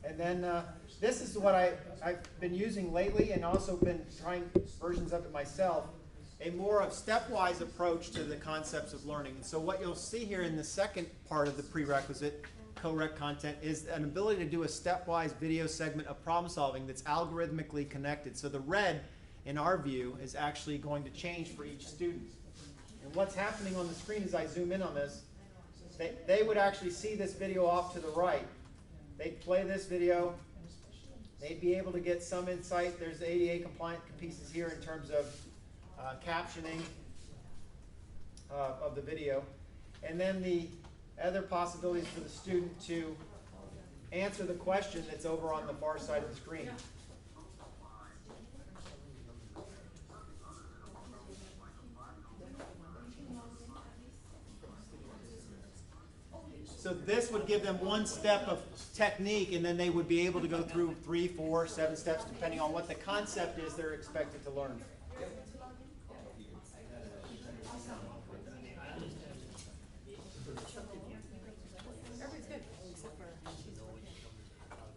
And then this is what I've been using lately, and also been trying versions of it myself, a more of stepwise approach to the concepts of learning. And so what you'll see here in the second part of the prerequisite co-rec content is an ability to do a stepwise video segment of problem solving that's algorithmically connected. So the red, in our view, is actually going to change for each student. And what's happening on the screen as I zoom in on this, they would actually see this video off to the right. They'd play this video. They'd be able to get some insight. There's ADA compliant pieces here in terms of captioning of the video. And then the other possibilities for the student to answer the question that's over on the far side of the screen. So this would give them one step of technique, and then they would be able to go through 3, 4, 7 steps, depending on what the concept is they're expected to learn.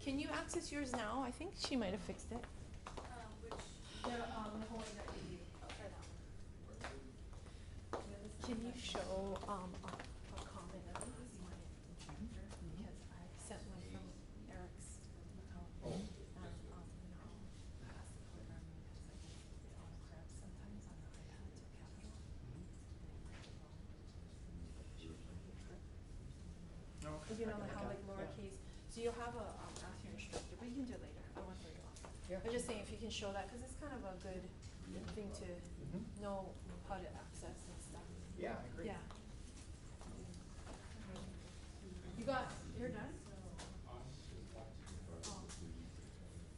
Can you access yours now? I think she might have fixed it. Can you show a comment of it? Because I sent one from Eric's account. You know how like lowercase. So you'll have a ask your instructor, but you can do it later. I won't throw you off. Yeah. I'm just saying if you can show that, because it's kind of a good thing to know how to access and stuff. Yeah, I agree. Yeah. You're done?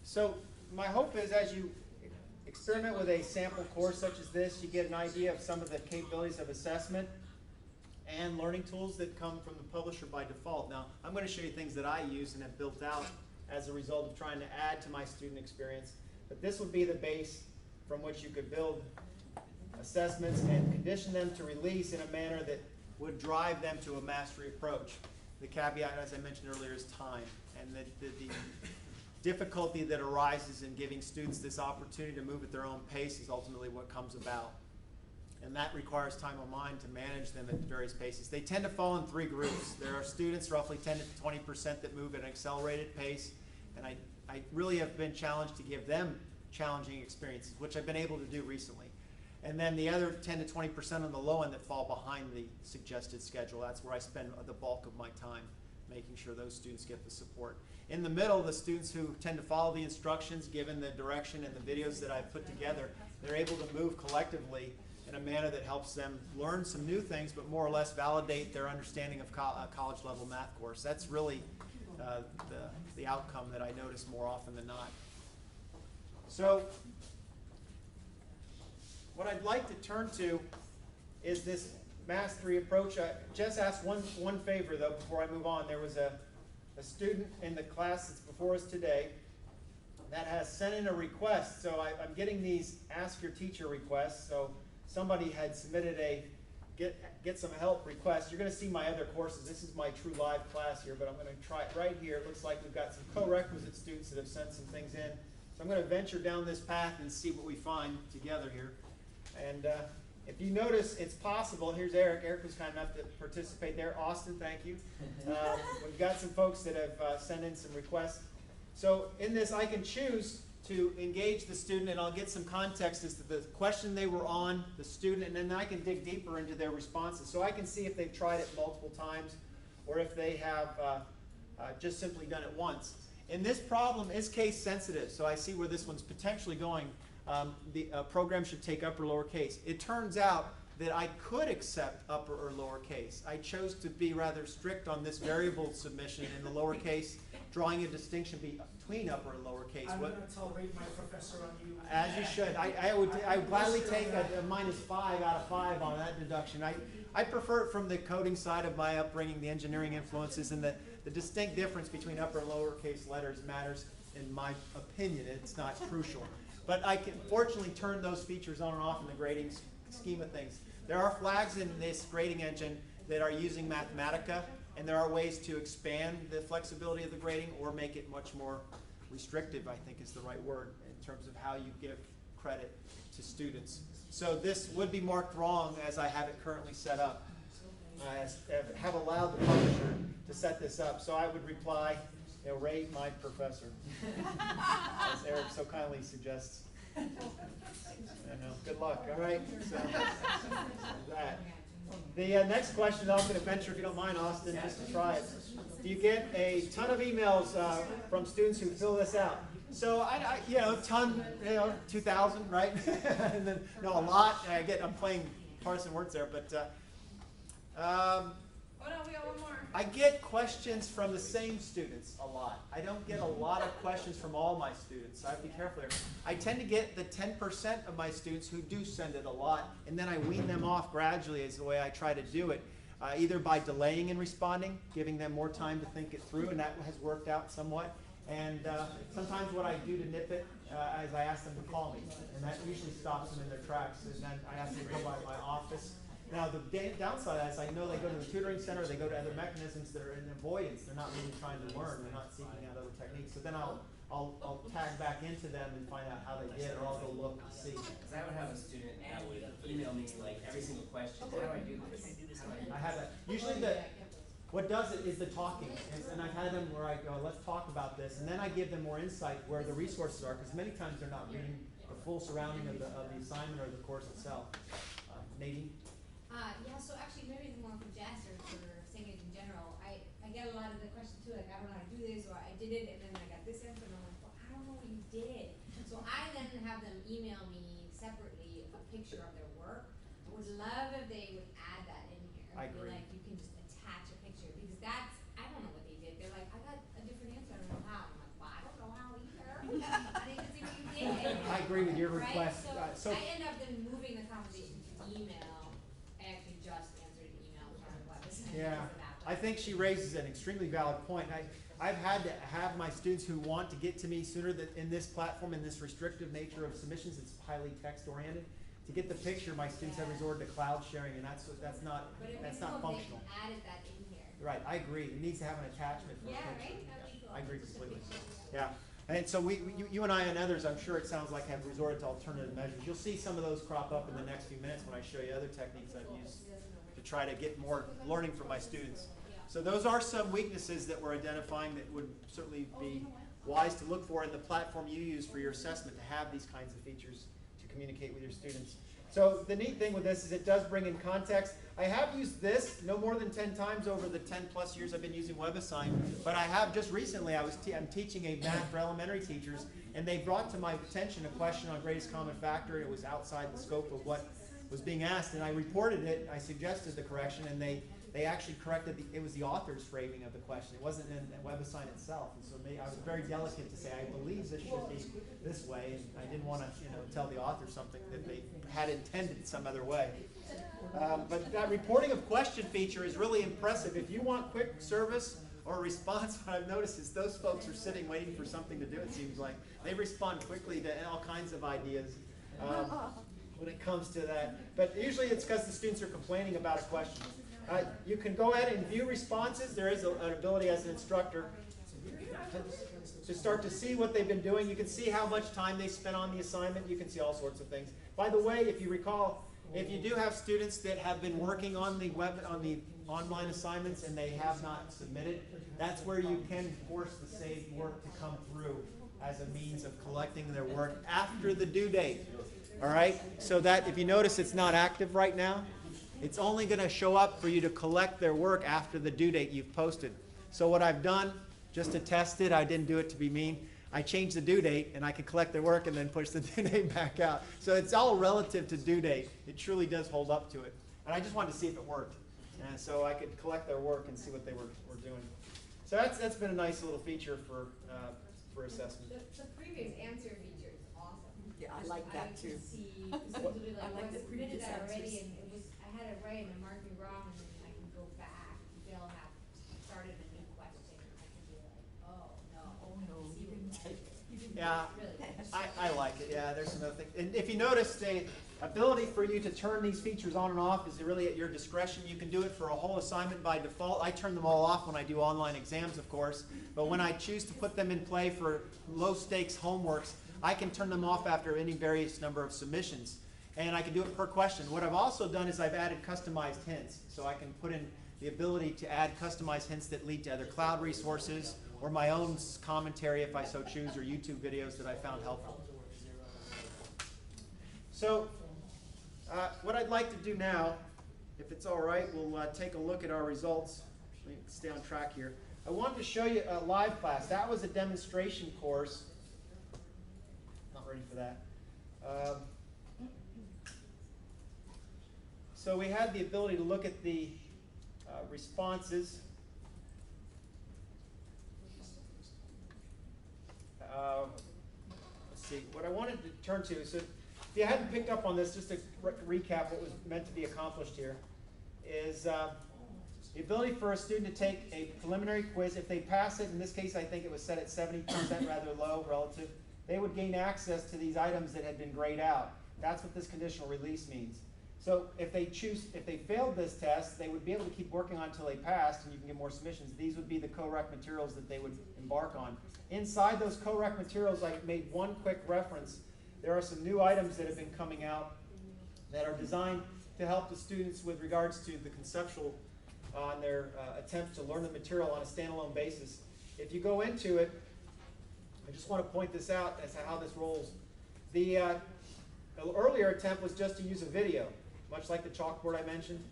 So my hope is as you experiment with a sample course such as this, you get an idea of some of the capabilities of assessment and learning tools that come from the publisher by default. Now, I'm going to show you things that I use and have built out as a result of trying to add to my student experience. But this would be the base from which you could build assessments and condition them to release in a manner that would drive them to a mastery approach. The caveat, as I mentioned earlier, is time. And the difficulty that arises in giving students this opportunity to move at their own pace is ultimately what comes about. And that requires time of mind to manage them at various paces. They tend to fall in 3 groups. There are students, roughly 10 to 20%, that move at an accelerated pace. And I really have been challenged to give them challenging experiences, which I've been able to do recently. And then the other 10 to 20% on the low end that fall behind the suggested schedule. That's where I spend the bulk of my time, making sure those students get the support. In the middle, the students who tend to follow the instructions, given the direction and the videos that I've put together, they're able to move collectively in a manner that helps them learn some new things, but more or less validate their understanding of college-level math course. That's really the outcome that I notice more often than not. So what I'd like to turn to is this mastery approach. I just ask one favor, though, before I move on. There was a student in the class that's before us today that has sent in a request. So I'm getting these ask your teacher requests. So somebody had submitted a get some help request. You're going to see my other courses. This is my true live class here, but I'm going to try it right here. It looks like we've got some co-requisite students that have sent some things in. So I'm going to venture down this path and see what we find together here. And if you notice, it's possible. Here's Eric. Eric was kind enough to participate there. Austin, thank you. We've got some folks that have sent in some requests. So in this, I can choose to engage the student, and I'll get some context as to the question they were on, the student, and then I can dig deeper into their responses. So I can see if they've tried it multiple times or if they have just simply done it once. And this problem is case sensitive, so I see where this one's potentially going. The program should take upper lowercase. It turns out that I could accept upper or lowercase. I chose to be rather strict on this variable submission in the lowercase, drawing a distinction between upper and lowercase. I'm going to tolerate my professor on you. As you should. I would gladly take a -5 out of 5 on that deduction. I prefer it from the coding side of my upbringing, the engineering influences, and the distinct difference between upper and lowercase letters matters in my opinion. It's not crucial. But I can fortunately turn those features on and off in the grading scheme of things. There are flags in this grading engine that are using Mathematica And there are ways to expand the flexibility of the grading or make it much more restrictive, I think is the right word, in terms of how you give credit to students. So this would be marked wrong as I have it currently set up. I have allowed the publisher to set this up. So I would reply, rate my professor, as Eric so kindly suggests. I know. Good luck. All right. So that. The next question, I'm going to venture, if you don't mind, Austin, just to try it. Do you get a ton of emails from students who fill this out? So ton, 2,000, right? And then a lot. I'm playing partisan words there, but Hold on, we got one more. I get questions from the same students a lot. I don't get a lot of questions from all my students. So I have to be careful there. I tend to get the 10% of my students who do send it a lot, and then I wean them off gradually is the way I try to do it. Either by delaying in responding, giving them more time to think it through, and that has worked out somewhat. And sometimes what I do to nip it is I ask them to call me, and that usually stops them in their tracks. And then I ask them to go by my office. Now the downside is I know they go to the tutoring center, they go to other mechanisms that are in avoidance. They're not really trying to learn. They're not seeking out other techniques. So then I'll tag back into them and find out how they did, or I'll go look and see. Because I would have a student that would email me like every single question. How do I do this? How do I do I have that. Usually what does it is the talking. And I've had them where I go, let's talk about this. And then I give them more insight where the resources are, because many times they're not reading the full surrounding of the assignment or the course itself. Nadine? Yeah, so actually maybe it's more for Jess or for saying it in general. I get a lot of the questions too, like I don't know how to do this, or I did it and then I got this answer and I'm like, well, I don't know what you did. So I then have them email me separately a picture of their work. I would love if they would add that in here. I agree. Like you can just attach a picture, because that's, I don't know what they did. They're like, I got a different answer, I don't know how. I'm like, well, I don't know how either. I need to see what you did. I agree with your Right? request. So I end up then moving the conversation to email. I actually just answered an email from the website. Yeah, I think she raises an extremely valid point. I've had to have my students who want to get to me sooner than in this platform, in this restrictive nature of submissions, it's highly text oriented. To get the picture, my students have resorted to cloud sharing, and that's not functional. Added that in here. Right, I agree. It needs to have an attachment for a Yeah, picture. right? That'd be cool. I agree Just a completely. picture. Yeah. And so you and I and others, I'm sure it sounds like, have resorted to alternative measures. You'll see some of those crop up in the next few minutes when I show you other techniques I've used to try to get more learning from my students. So those are some weaknesses that we're identifying that would certainly be wise to look for in the platform you use for your assessment, to have these kinds of features to communicate with your students. So the neat thing with this is it does bring in context. I have used this no more than 10 times over the 10 plus years I've been using WebAssign, but I have just recently, I'm teaching a math for elementary teachers, and they brought to my attention a question on greatest common factor. It was outside the scope of what was being asked, and I reported it, I suggested the correction, and they actually corrected, it was the author's framing of the question. It wasn't in WebAssign itself, and so I was very delicate to say, I believe this should be this way, and I didn't want to tell the author something that they had intended some other way. But that reporting of question feature is really impressive. If you want quick service or response, what I've noticed is those folks are sitting waiting for something to do, it seems like. They respond quickly to all kinds of ideas when it comes to that. But usually it's because the students are complaining about a question. You can go ahead and view responses. There is an ability as an instructor to start to see what they've been doing. You can see how much time they spent on the assignment. You can see all sorts of things. By the way, if you recall, if you do have students that have been working on the online assignments and they have not submitted, that's where you can force the saved work to come through as a means of collecting their work after the due date. All right? So that if you notice it's not active right now, it's only going to show up for you to collect their work after the due date you've posted. So what I've done, just to test it, I didn't do it to be mean, I changed the due date and I can collect their work and then push the due date back out. So it's all relative to due date. It truly does hold up to it. And I just wanted to see if it worked. And so I could collect their work and see what they were doing. So that's been a nice little feature for assessment. The previous answer feature is awesome. Yeah, I like that too. See, the students will be like, I like well, the I submitted previous that already, answers. and I had it right, and it marked me wrong, and then I can go back. They'll have started a new question. I can be like, oh no. Oh no, you didn't type it. Yeah, Really. I like it. Yeah, there's some other things. And if you notice, ability for you to turn these features on and off is really at your discretion. You can do it for a whole assignment by default. I turn them all off when I do online exams, of course, but when I choose to put them in play for low stakes homeworks, I can turn them off after any various number of submissions. And I can do it per question. What I've also done is I've added customized hints. So I can put in the ability to add customized hints that lead to other cloud resources or my own commentary if I so choose, or YouTube videos that I found helpful. So what I'd like to do now, if it's all right, we'll take a look at our results. Let me stay on track here. I wanted to show you a live class. That was a demonstration course. Not ready for that. So we had the ability to look at the responses. Let's see. What I wanted to turn to, so if you hadn't picked up on this, just to recap what was meant to be accomplished here, is the ability for a student to take a preliminary quiz. If they pass it, in this case I think it was set at 70%, rather low relative, they would gain access to these items that had been grayed out. That's what this conditional release means. So if they failed this test, they would be able to keep working on until they passed, and you can get more submissions. These would be the co-rec materials that they would embark on. Inside those co-rec materials, I made one quick reference. There are some new items that have been coming out that are designed to help the students with regards to the conceptual on their attempts to learn the material on a standalone basis. If you go into it, I just want to point this out as to how this rolls. The earlier attempt was just to use a video, much like the chalkboard I mentioned,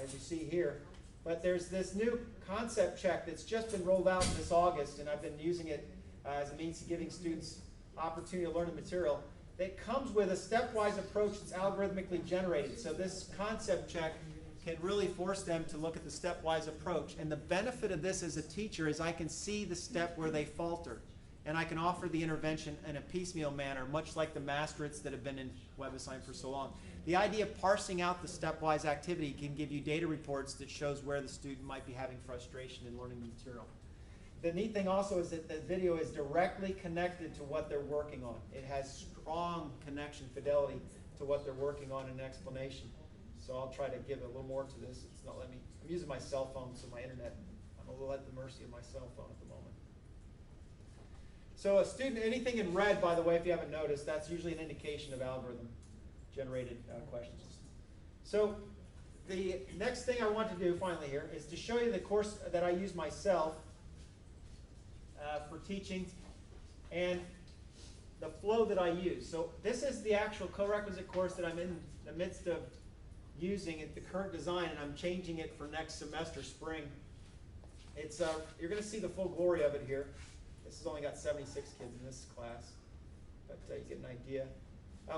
as you see here. But there's this new concept check that's just been rolled out this August, and I've been using it as a means of giving students opportunity to learn the material. That comes with a stepwise approach that's algorithmically generated. So this concept check can really force them to look at the stepwise approach. And the benefit of this as a teacher is I can see the step where they falter, and I can offer the intervention in a piecemeal manner, much like the masterids that have been in WebAssign for so long. The idea of parsing out the stepwise activity can give you data reports that shows where the student might be having frustration in learning the material. The neat thing also is that the video is directly connected to what they're working on. It has strong connection, fidelity to what they're working on in explanation. So I'll try to give a little more to this. It's not letting me. I'm using my cell phone, so my internet, I'm a little at the mercy of my cell phone at the moment. So a student, anything in red, by the way, if you haven't noticed, that's usually an indication of algorithm-generated questions. So the next thing I want to do finally here is to show you the course that I use myself for teaching and the flow that I use. So this is the actual co-requisite course that I'm in the midst of using at the current design, and I'm changing it for next semester, spring. It's you're going to see the full glory of it here. This has only got 76 kids in this class, but you get an idea.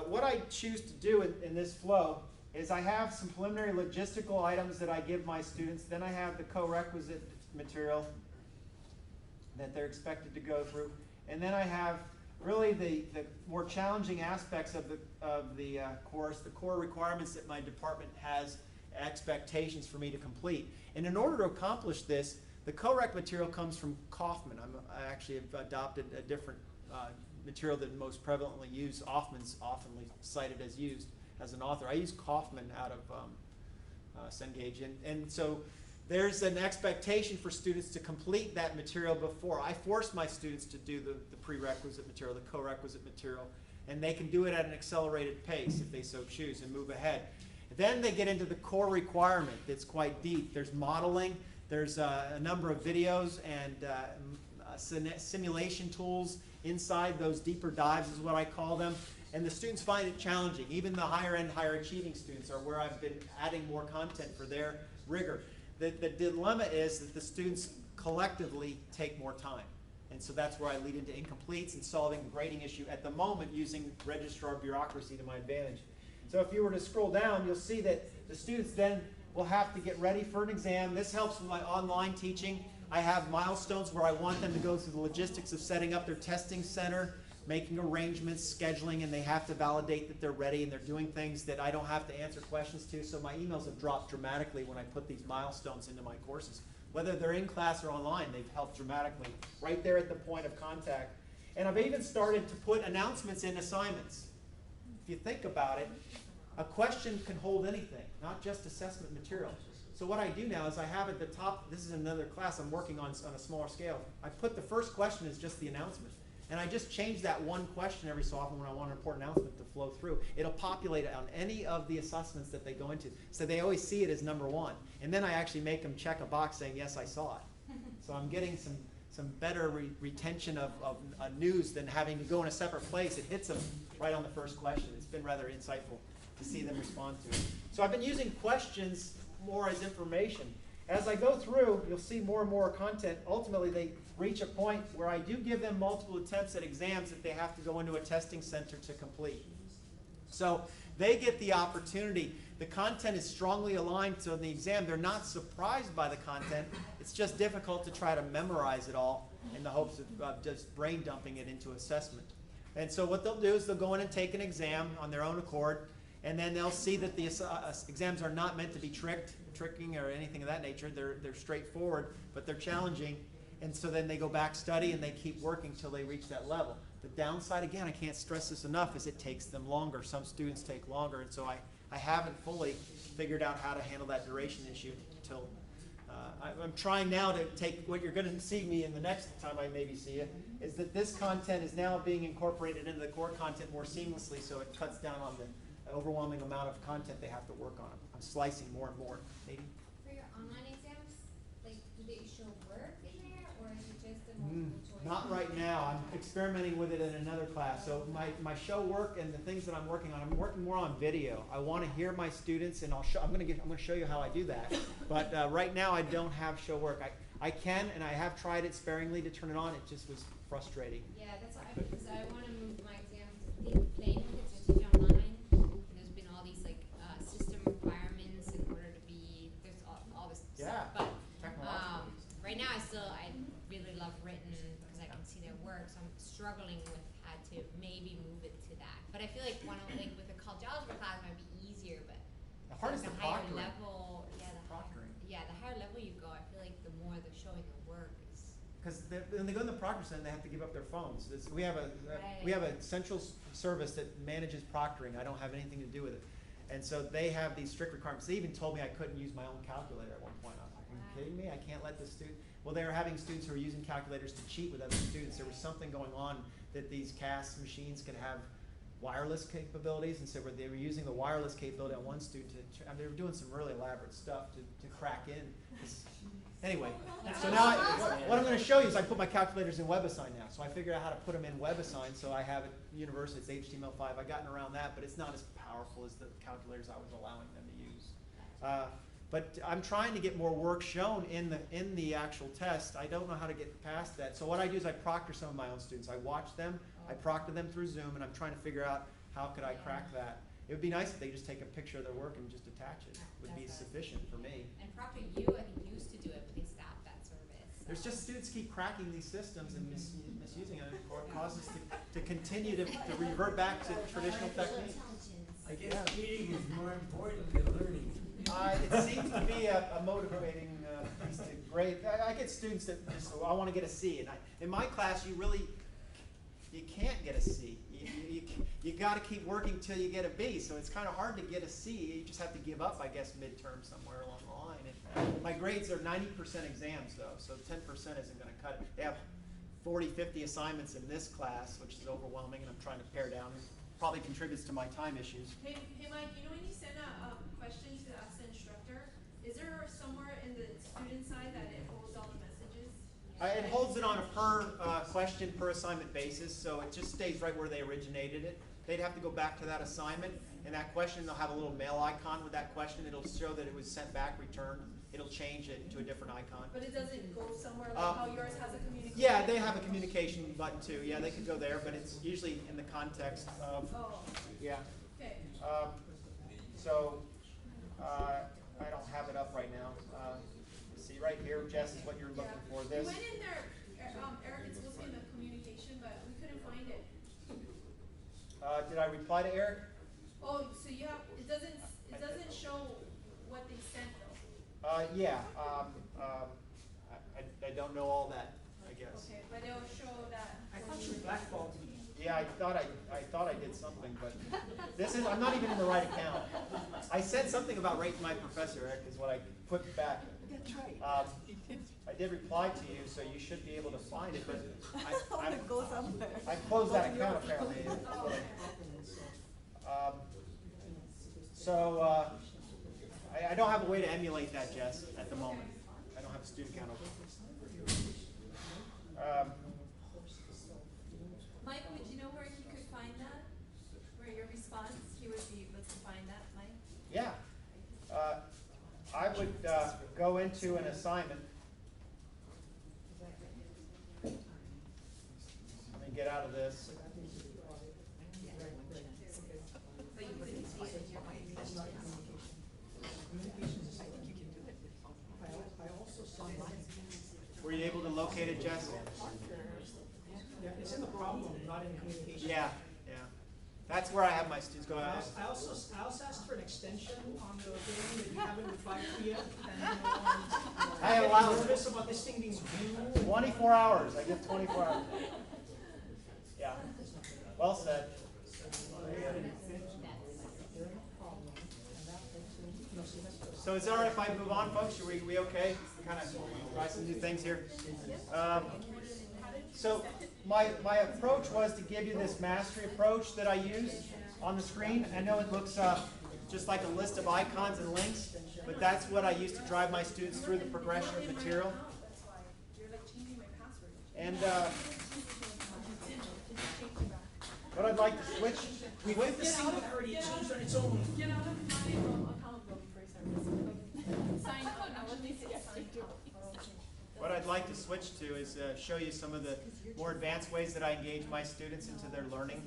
What I choose to do in this flow is I have some preliminary logistical items that I give my students. Then I have the co-requisite material that they're expected to go through. And then I have really the more challenging aspects of the course, the core requirements that my department has expectations for me to complete. And in order to accomplish this, the co-rec material comes from Kaufman. I actually have adopted a different material than most prevalently used. Hoffman's oftenly cited as used as an author. I use Kaufman out of Cengage. And so there's an expectation for students to complete that material before. I force my students to do the prerequisite material, the co-requisite material, and they can do it at an accelerated pace if they so choose and move ahead. Then they get into the core requirement that's quite deep. There's modeling, there's a number of videos and simulation tools inside those deeper dives is what I call them. And the students find it challenging. Even the higher end, higher achieving students are where I've been adding more content for their rigor. The dilemma is that the students collectively take more time. And so that's where I lead into incompletes and solving the grading issue at the moment using registrar bureaucracy to my advantage. So if you were to scroll down, you'll see that the students then will have to get ready for an exam. This helps with my online teaching. I have milestones where I want them to go through the logistics of setting up their testing center, making arrangements, scheduling, and they have to validate that they're ready, and they're doing things that I don't have to answer questions to. So my emails have dropped dramatically when I put these milestones into my courses. Whether they're in class or online, they've helped dramatically right there at the point of contact. And I've even started to put announcements in assignments. If you think about it, A question can hold anything, not just assessment material. So what I do now is I have at the top, this is another class I'm working on a smaller scale. I put the first question as just the announcement. And I just change that one question every so often when I want an important announcement to flow through. It'll populate on any of the assessments that they go into. So they always see it as number one. And then I actually make them check a box saying, yes, I saw it. So I'm getting some better retention of news than having to go in a separate place. It hits them right on the first question. It's been rather insightful to see them respond to it. So I've been using questions more as information. As I go through, you'll see more and more content. Ultimately, they reach a point where I do give them multiple attempts at exams that they have to go into a testing center to complete. So they get the opportunity. The content is strongly aligned to the exam. They're not surprised by the content. It's just difficult to try to memorize it all in the hopes of just brain dumping it into assessment. And so what they'll do is they'll go in and take an exam on their own accord, and then they'll see that the exams are not meant to be tricking or anything of that nature. They're straightforward, but they're challenging. And so then they go back, study, and they keep working till they reach that level. The downside, again, I can't stress this enough, is it takes them longer. Some students take longer, and so I haven't fully figured out how to handle that duration issue until I'm trying now to take what you're going to see me in the next time I maybe see you, is that this content is now being incorporated into the core content more seamlessly, so it cuts down on the overwhelming amount of content they have to work on. I'm slicing more and more. Maybe? For your online exams, like, do they show work in there, or is it just a multiple choice? Not right now. I'm experimenting with it in another class. So my show work and the things that I'm working on, I'm working more on video. I want to hear my students, and I'm going to show you how I do that. But right now I don't have show work. I can, and I have tried it sparingly to turn it on. It just was frustrating. Yeah, that's why because I want to move my exams to plain with it to teach online. And there's been all these like system requirements in order to be there's all this Yeah. stuff. But Technologically. right now I really love written because I can see their work, so I'm struggling with how to maybe move it to that. But I feel like like with a college algebra class it might be easier, but The hardest the is higher proctoring. level, Proctoring. the higher level you go, I feel like the more they're showing the work is Because when they go in the proctor center, they have to give up their phones. We have Right. a central service that manages proctoring. I don't have anything to do with it. And so they have these strict requirements. They even told me I couldn't use my own calculator at one point. I was like, are you kidding me? I can't let the student. Well, they were having students who were using calculators to cheat with other students. There was something going on that these CAS machines could have wireless capabilities, and so they were using the wireless capability on one student. They were doing some really elaborate stuff to crack in. Anyway, so now what I'm going to show you is I put my calculators in WebAssign now. So I figured out how to put them in WebAssign. So I have it university, it's HTML5. I've gotten around that, but it's not as powerful as the calculators I was allowing them to use. But I'm trying to get more work shown in the actual test. I don't know how to get past that. So what I do is I proctor some of my own students. I watch them, I proctor them through Zoom, and I'm trying to figure out how could I crack that. It would be nice if they just take a picture of their work and just attach it. It would be sufficient for me. and Proctor I think used to do it, but they stopped that service. So. There's just students keep cracking these systems and misusing it, or it causes to continue to revert back to traditional techniques. I guess reading is more important than learning. It seems to be a motivating piece to grade. I get students that just, I want to get a C, and in my class, you can't get a C. You got to keep working till you get a B. So it's kind of hard to get a C. You just have to give up, I guess, midterm somewhere along the line. And my grades are 90% exams, though, so 10% isn't going to cut it. They have 40, 50 assignments in this class, which is overwhelming, and I'm trying to pare down. Probably contributes to my time issues. Hey Mike, you know when you send a question to ask the instructor, is there somewhere in the student side that it holds all the messages? It holds it on a per question, per assignment basis, so it just stays right where they originated it. They'd have to go back to that assignment, and that question, they'll have a little mail icon with that question. It'll show that it was sent back, returned. It'll change it to a different icon. But it doesn't go somewhere like how yours has a communication? Yeah, they have a communication button too. Yeah, they could go there, but it's usually in the context of, Oh, yeah. okay. I don't have it up right now. See right here, Jess, is what you're looking for. This. We went in there, Eric, it's supposed to be in the communication, but we couldn't find it. Did I reply to Eric? Oh, so you have, it doesn't show what they sent though. Yeah. I don't know all that, I guess. Okay, but it'll show that. I thought you blackballed me. Yeah, Yeah, I thought I did something, but this is, I'm not even in the right account. I said something about rate my professor, Eric, is what I put back. That's right. I did reply to you, so you should be able to find it, but I thought it goes somewhere. I closed that account apparently. I don't have a way to emulate that, Jess, at the moment. I don't have a student account open. Mike, would you know where he could find that? Where your response, he would be able to find that, Mike? Yeah. I would go into an assignment. Let me get out of this. Were you able to locate it, Jess? Yeah, it's in the problem, not in communication. Yeah, yeah. That's where I have my students go. I also asked for an extension on the thing that you haven't replied to yet. And, I I'm allow nervous about this thing being due. 24 hours. I give 24 hours. Yeah. Well said. So is it all right if I move on, folks? Are we okay? Kind of try some new things here. So my approach was to give you this mastery approach that I use on the screen. I know it looks just like a list of icons and links, but that's what I use to drive my students through the progression of material. And what I'd like to switch With the single already changed on its own. Get out of my account though before you start this. Sign out, now let me see it sign out. What I'd like to switch to is show you some of the more advanced ways that I engage my students into their learning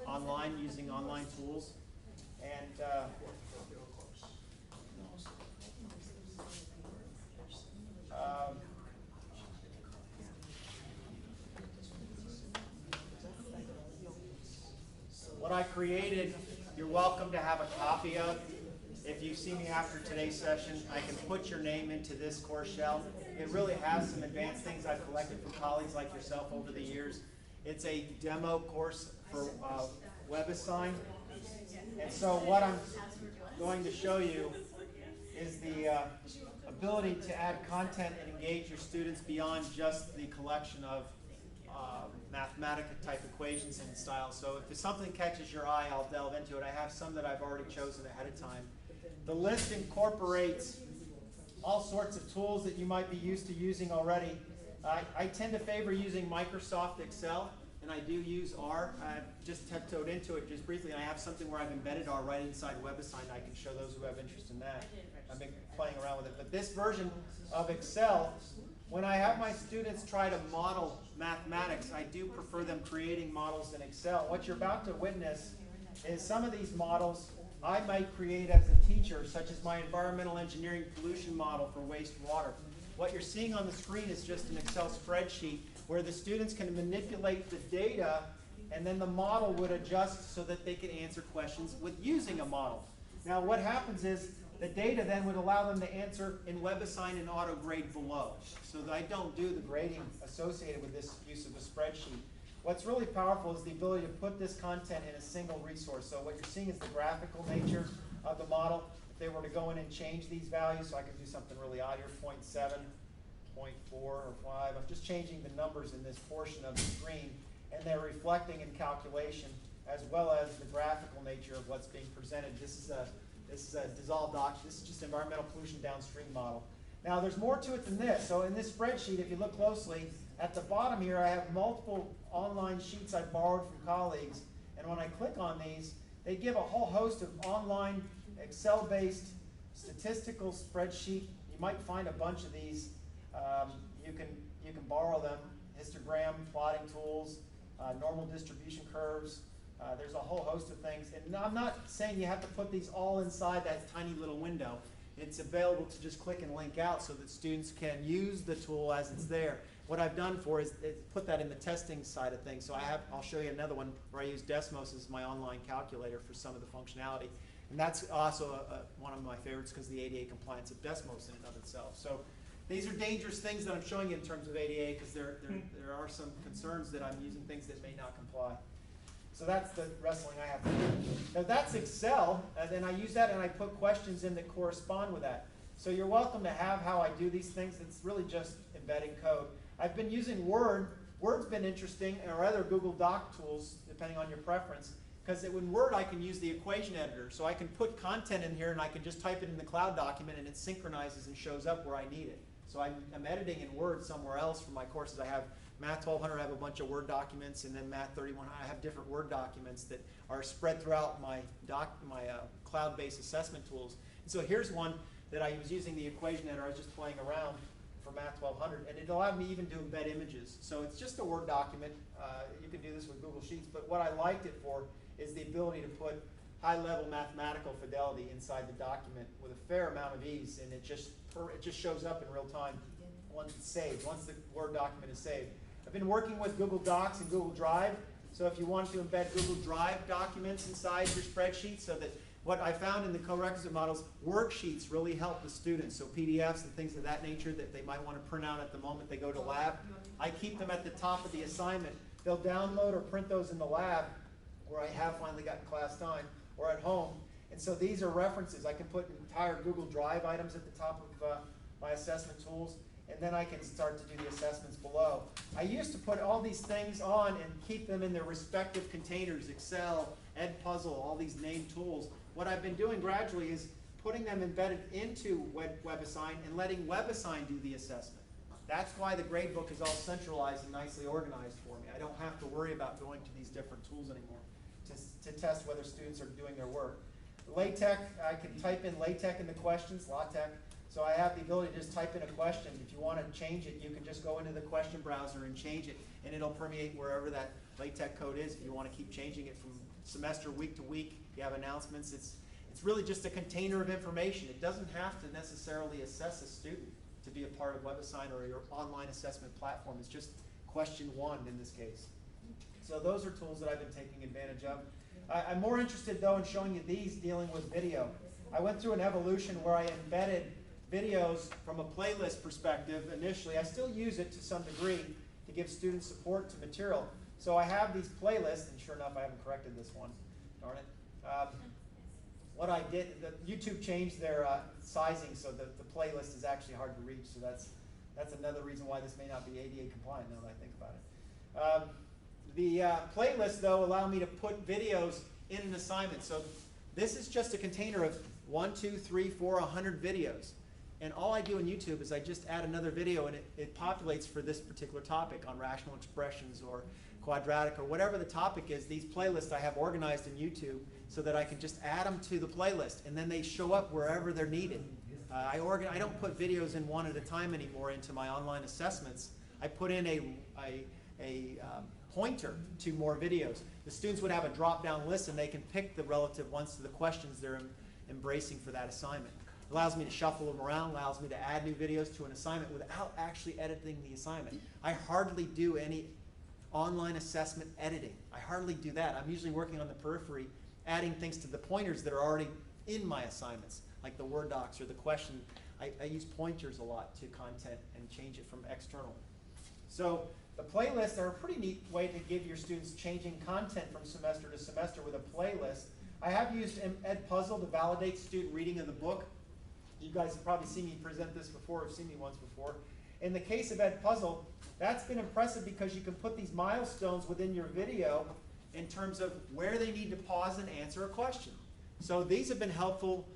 online using online tools. And what I created, you're welcome to have a copy of. If you see me after today's session, I can put your name into this course shell. It really has some advanced things I've collected from colleagues like yourself over the years. It's a demo course for WebAssign. And so what I'm going to show you is the ability to add content and engage your students beyond just the collection of Mathematica type equations and styles. So if something catches your eye, I'll delve into it. I have some that I've already chosen ahead of time. The list incorporates all sorts of tools that you might be used to using already. I tend to favor using Microsoft Excel, and I do use R. I just tiptoed into it just briefly. I have something where I've embedded R right inside WebAssign. I can show those who have interest in that. I've been playing around with it. But this version of Excel, when I have my students try to model mathematics, I do prefer them creating models in Excel. What you're about to witness is some of these models I might create as a teacher, such as my environmental engineering pollution model for wastewater. What you're seeing on the screen is just an Excel spreadsheet where the students can manipulate the data, and then the model would adjust so that they can answer questions with using a model. Now what happens is the data then would allow them to answer in WebAssign and auto grade below, so that I don't do the grading associated with this use of a spreadsheet. What's really powerful is the ability to put this content in a single resource. So what you're seeing is the graphical nature of the model. If they were to go in and change these values, so I can do something really odd here, 0.7, 0.4, or 5. I'm just changing the numbers in this portion of the screen, and they're reflecting in calculation as well as the graphical nature of what's being presented. This is a dissolved oxygen. This is just environmental pollution downstream model. Now there's more to it than this. So in this spreadsheet, if you look closely, at the bottom here I have multiple online sheets I borrowed from colleagues, and when I click on these, they give a whole host of online Excel-based statistical spreadsheet. You might find a bunch of these. You can borrow them. Histogram, plotting tools, normal distribution curves. There's a whole host of things. And I'm not saying you have to put these all inside that tiny little window. It's available to just click and link out so that students can use the tool as it's there. What I've done is put that in the testing side of things. So I'll show you another one where I use Desmos as my online calculator for some of the functionality. And that's also one of my favorites because the ADA compliance of Desmos in and of itself. So these are dangerous things that I'm showing you in terms of ADA because there are some concerns that I'm using things that may not comply. So that's the wrestling I have to do. Now that's Excel, and then I use that and I put questions in that correspond with that. So you're welcome to have how I do these things. It's really just embedding code. I've been using Word. Word's been interesting, or other Google Doc tools, depending on your preference. Because in Word, I can use the equation editor. So I can put content in here, and I can just type it in the cloud document, and it synchronizes and shows up where I need it. So I'm editing in Word somewhere else for my courses. I have MAH00451, I have a bunch of Word documents, and then MAH031, I have different Word documents that are spread throughout my cloud-based assessment tools. And so here's one that I was using the equation editor. I was just playing around for MAH01200, and it allowed me even to embed images. So it's just a Word document. You can do this with Google Sheets, but what I liked it for is the ability to put high-level mathematical fidelity inside the document with a fair amount of ease, and it just shows up in real time once it's saved, once the Word document is saved. I've been working with Google Docs and Google Drive, so if you want to embed Google Drive documents inside your spreadsheet, so that what I found in the co-requisite models, worksheets really help the students, so PDFs and things of that nature that they might want to print out at the moment they go to lab. I keep them at the top of the assignment. They'll download or print those in the lab, where I have finally gotten class time, or at home. And so these are references. I can put entire Google Drive items at the top of my assessment tools, and then I can start to do the assessments below. I used to put all these things on and keep them in their respective containers, Excel, Edpuzzle, all these named tools. What I've been doing gradually is putting them embedded into WebAssign and letting WebAssign do the assessment. That's why the gradebook is all centralized and nicely organized for me. I don't have to worry about going to these different tools anymore to test whether students are doing their work. LaTeX, I can type in LaTeX in the questions, LaTeX. So I have the ability to just type in a question. If you want to change it, you can just go into the question browser and change it, and it'll permeate wherever that LaTeX code is. If you want to keep changing it from semester, week to week, you have announcements. It's really just a container of information. It doesn't have to necessarily assess a student to be a part of WebAssign or your online assessment platform. It's just question one in this case. So those are tools that I've been taking advantage of. I'm more interested, though, in showing you these dealing with video. I went through an evolution where I embedded videos from a playlist perspective initially. I still use it to some degree to give students support to material. So I have these playlists, and sure enough, I haven't corrected this one. Darn it. What I did, YouTube changed their sizing so that the playlist is actually hard to reach. So that's another reason why this may not be ADA compliant now that I think about it. The playlists, though, allow me to put videos in an assignment. So this is just a container of 1, 2, 3, 4, 100 videos. And all I do in YouTube is I just add another video, and it populates for this particular topic on rational expressions or quadratic or whatever the topic is. These playlists I have organized in YouTube so that I can just add them to the playlist, and then they show up wherever they're needed. I don't put videos in one at a time anymore into my online assessments. I put in a pointer to more videos. The students would have a drop-down list, and they can pick the relative ones to the questions they're embracing for that assignment. It allows me to shuffle them around, allows me to add new videos to an assignment without actually editing the assignment. I hardly do any online assessment editing. I hardly do that. I'm usually working on the periphery, adding things to the pointers that are already in my assignments, like the Word docs or the question. I use pointers a lot to content and change it from external. So the playlists are a pretty neat way to give your students changing content from semester to semester with a playlist. I have used Edpuzzle to validate student reading of the book. You guys have probably seen me present this before, or seen me once before. In the case of Edpuzzle, that's been impressive because you can put these milestones within your video in terms of where they need to pause and answer a question. So these have been helpful.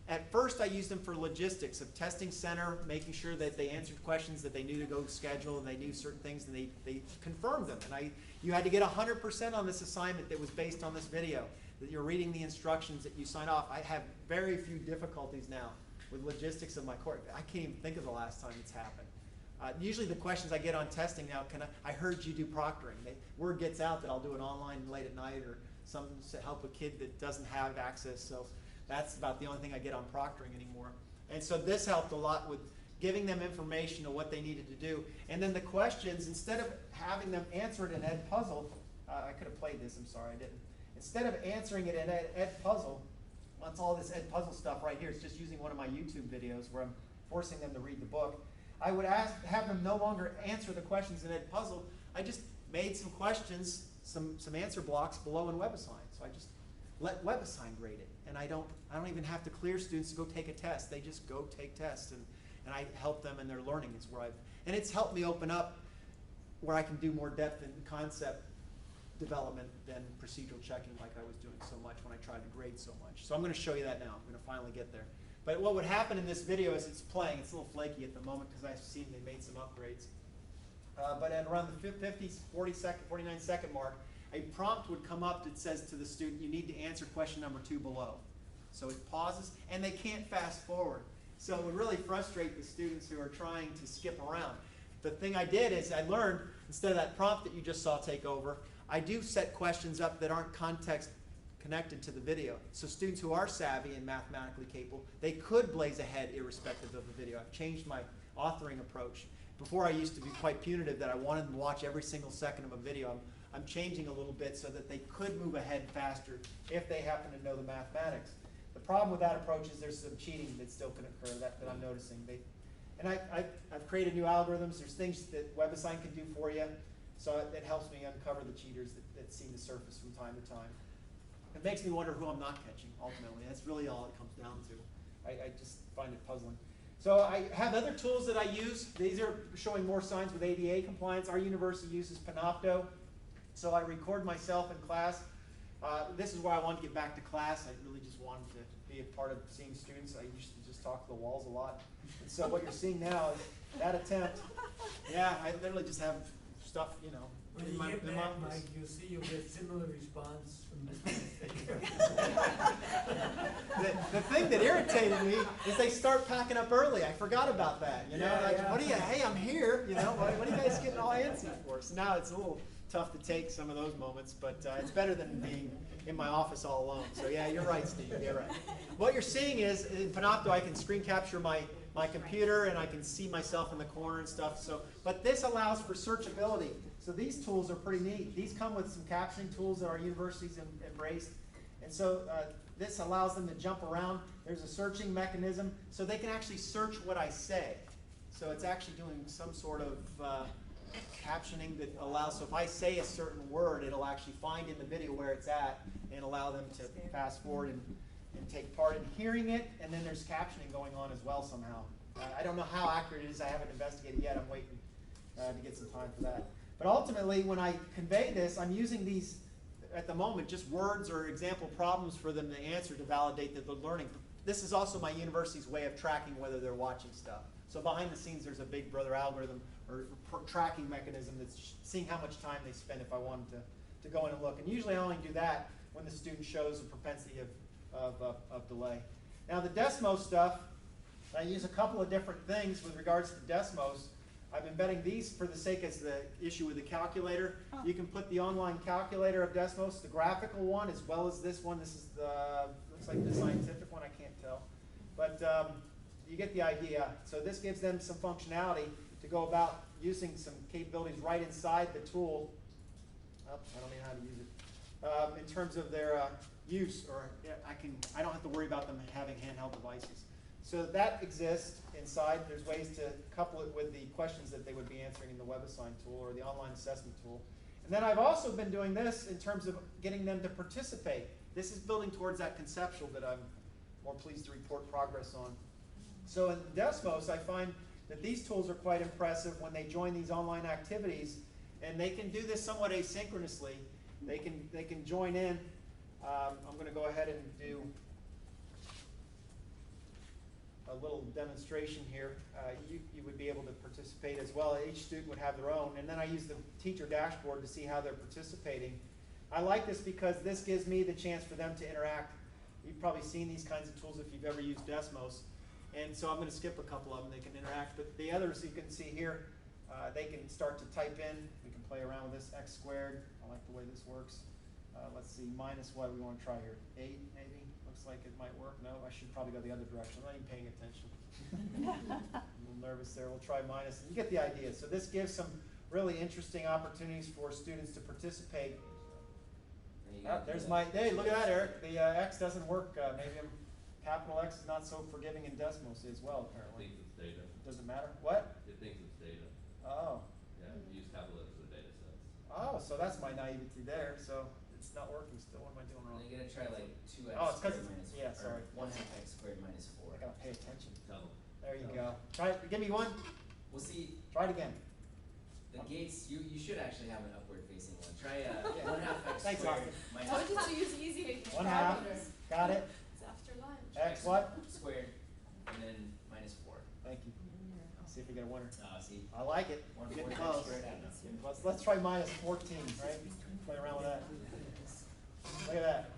At first, I used them for logistics of testing center, making sure that they answered questions that they knew to go schedule, and they knew certain things, and they confirmed them. And you had to get 100% on this assignment that was based on this video, that you're reading the instructions, that you sign off. I have very few difficulties now with logistics of my course. I can't even think of the last time it's happened. Usually the questions I get on testing now, I heard you do proctoring. Word gets out that I'll do it online late at night or something to help a kid that doesn't have access. So that's about the only thing I get on proctoring anymore. And so this helped a lot with giving them information of what they needed to do. And then the questions, instead of having them answer it in Edpuzzle, I could have played this, I'm sorry, I didn't. Instead of answering it in Edpuzzle, that's all this Edpuzzle stuff right here. It's just using one of my YouTube videos where I'm forcing them to read the book. I would have them no longer answer the questions in Edpuzzle. I just made some questions some answer blocks below in WebAssign. So I just let WebAssign grade it. And I don't even have to clear students to go take a test. They just go take tests, and I help them in their learning is where and it's helped me open up where I can do more depth in concept development than procedural checking like I was doing so much when I tried to grade so much. So I'm going to show you that now. I'm going to finally get there. But what would happen in this video is it's playing. It's a little flaky at the moment because I've seen they made some upgrades. But at around the 49-second mark, a prompt would come up that says to the student, you need to answer question number 2 below. So it pauses, and they can't fast forward. So it would really frustrate the students who are trying to skip around. The thing I did is I learned, instead of that prompt that you just saw take over, I do set questions up that aren't context connected to the video. So students who are savvy and mathematically capable, they could blaze ahead irrespective of the video. I've changed my authoring approach. Before I used to be quite punitive that I wanted them to watch every single second of a video. I'm changing a little bit so that they could move ahead faster if they happen to know the mathematics. The problem with that approach is there's some cheating that still can occur that I'm noticing. I've created new algorithms. There's things that WebAssign can do for you. So it helps me uncover the cheaters that seem to surface from time to time. It makes me wonder who I'm not catching, ultimately. That's really all it comes down to. I just find it puzzling. So I have other tools that I use. These are showing more signs with ADA compliance. Our university uses Pimatyc. So I record myself in class. This is why I wanted to get back to class. I really just wanted to be a part of seeing students. I used to just talk to the walls a lot. And so what you're seeing now is that attempt. Yeah, I literally just have stuff, you know. When in you my get back, office. Mike, you'll see you'll get similar response from this The thing that irritated me is they start packing up early. I forgot about that. You know, Yeah, like, yeah. what are you? Hey, I'm here. You know, what are you guys getting all antsy for? So now it's a little tough to take some of those moments, but it's better than being in my office all alone. So yeah, you're right, Steve. You're right. What you're seeing is in Pimatyc, I can screen capture my computer and I can see myself in the corner and stuff. So, but this allows for searchability. So these tools are pretty neat. These come with some captioning tools that our universities embraced. And so this allows them to jump around. There's a searching mechanism. So they can actually search what I say. So it's actually doing some sort of captioning that allows, so if I say a certain word, it'll actually find in the video where it's at and allow them to fast forward and take part in hearing it. And then there's captioning going on as well somehow. I don't know how accurate it is. I haven't investigated yet. I'm waiting to get some time for that. But ultimately, when I convey this, I'm using these, at the moment, just words or example problems for them to answer to validate that they're learning. This is also my university's way of tracking whether they're watching stuff. So behind the scenes, there's a Big Brother algorithm or tracking mechanism that's seeing how much time they spend if I wanted to go in and look. And usually I only do that when the student shows a propensity of delay. Now the Desmos stuff, I use a couple of different things with regards to Desmos. I'm embedding these for the sake as the issue with the calculator. You can put the online calculator of Desmos, the graphical one, as well as this one. This is the, looks like the scientific one, I can't tell. But you get the idea. So this gives them some functionality to go about using some capabilities right inside the tool. Oh, I don't know how to use it. In terms of their use, or I don't have to worry about them having handheld devices. So that exists inside. There's ways to couple it with the questions that they would be answering in the WebAssign tool or the online assessment tool. And then I've also been doing this in terms of getting them to participate. This is building towards that conceptual that I'm more pleased to report progress on. So in Desmos, I find that these tools are quite impressive when they join these online activities, and they can do this somewhat asynchronously. They can join in. I'm going to go ahead and do a little demonstration here. You would be able to participate as well. Each student would have their own, and then I use the teacher dashboard to see how they're participating. I like this because this gives me the chance for them to interact. You've probably seen these kinds of tools if you've ever used Desmos. And so I'm going to skip a couple of them. They can interact. But the others you can see here, they can start to type in. We can play around with this, x squared. I like the way this works. Let's see, minus what we want to try here. 8 maybe? Looks like it might work. No, I should probably go the other direction. I'm not even paying attention. I'm a little nervous there. We'll try minus. You get the idea. So this gives some really interesting opportunities for students to participate. There's my, hey, look at that, Eric. The x doesn't work. Maybe capital X is not so forgiving in Desmos as well, apparently. It thinks it's data. Does it matter? What? It thinks it's data. Oh. Yeah, you use capital X for data sets. Oh, so that's my naivety there, so it's not working still, what am I doing And wrong? then you gotta try like 2x Oh, it's 'cause squared it's- minus, yeah, or sorry. 1/2x squared minus 4. I gotta pay attention. Double. There you go. Try it, give me one, Well, see, try it again. the gates, you should actually have an upward facing one. Try Yeah. 1/2x Thanks, squared Austin. Why minus did you use easy? 1/2, got it, It's after lunch. X what? squared, and then minus 4. Thank you. See if we get a winner. See, I like it, 1/4 getting x close. squared, I don't know. Let's try minus 14, right? Play around with that. Look at that.